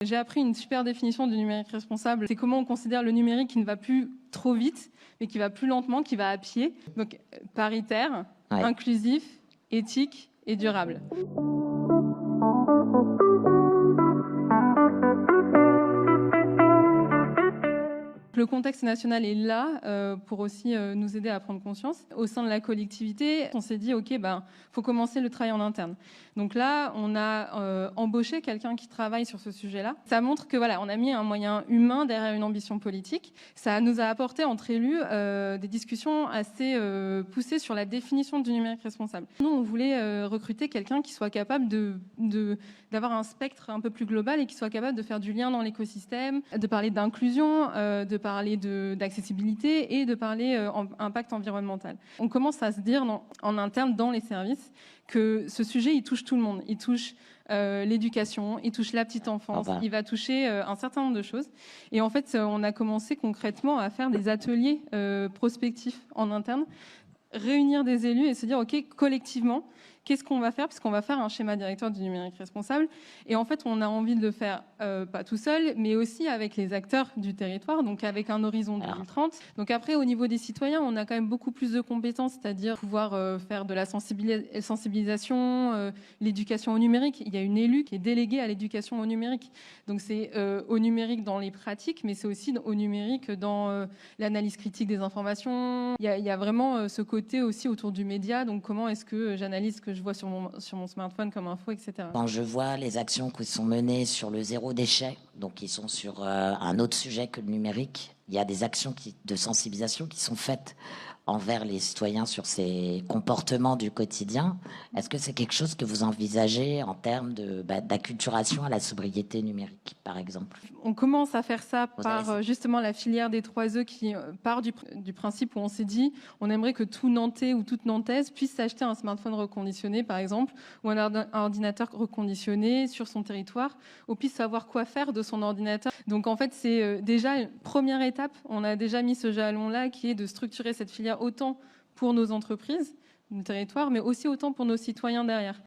J'ai appris une super définition du numérique responsable. C'est comment on considère le numérique qui ne va plus trop vite, mais qui va plus lentement, qui va à pied. Donc paritaire, Ouais. inclusif, éthique et durable. Le contexte national est là pour aussi nous aider à prendre conscience. Au sein de la collectivité, on s'est dit, OK, faut commencer le travail en interne. Donc là, on a embauché quelqu'un qui travaille sur ce sujet-là. Ça montre que voilà, on a mis un moyen humain derrière une ambition politique. Ça nous a apporté entre élus des discussions assez poussées sur la définition du numérique responsable. Nous, on voulait recruter quelqu'un qui soit capable d'avoir un spectre un peu plus global et qui soit capable de faire du lien dans l'écosystème, de parler d'inclusion, de parler d'accessibilité et de parler impact environnemental. On commence à se dire en interne dans les services que ce sujet, il touche tout le monde. Il touche l'éducation, il touche la petite enfance, il va toucher un certain nombre de choses. Et en fait, on a commencé concrètement à faire des ateliers prospectifs en interne, réunir des élus et se dire, OK, collectivement, qu'est-ce qu'on va faire? Parce qu'on va faire un schéma directeur du numérique responsable. Et en fait, on a envie de le faire pas tout seul, mais aussi avec les acteurs du territoire, donc avec un horizon 2030. Donc après, au niveau des citoyens, on a quand même beaucoup plus de compétences, c'est-à-dire pouvoir faire de la sensibilisation, l'éducation au numérique. Il y a une élue qui est déléguée à l'éducation au numérique. Donc c'est au numérique dans les pratiques, mais c'est aussi au numérique dans l'analyse critique des informations. Il y a vraiment ce côté aussi autour du média. Donc comment est-ce que j'analyse ce que je vois sur mon smartphone comme info, etc. Quand je vois les actions qui sont menées sur le zéro déchet, donc qui sont sur un autre sujet que le numérique, il y a des actions de sensibilisation qui sont faites envers les citoyens sur ces comportements du quotidien. Est-ce que c'est quelque chose que vous envisagez en termes d'acculturation à la sobriété numérique, par exemple? On commence à faire ça par justement la filière des 3E qui part du principe où on s'est dit on aimerait que tout Nantais ou toute Nantaise puisse s'acheter un smartphone reconditionné, par exemple, ou un ordinateur reconditionné sur son territoire, ou puisse savoir quoi faire de son ordinateur. Donc en fait, c'est déjà une première étape. On a déjà mis ce jalon-là qui est de structurer cette filière autant pour nos entreprises, nos territoires, mais aussi autant pour nos citoyens derrière.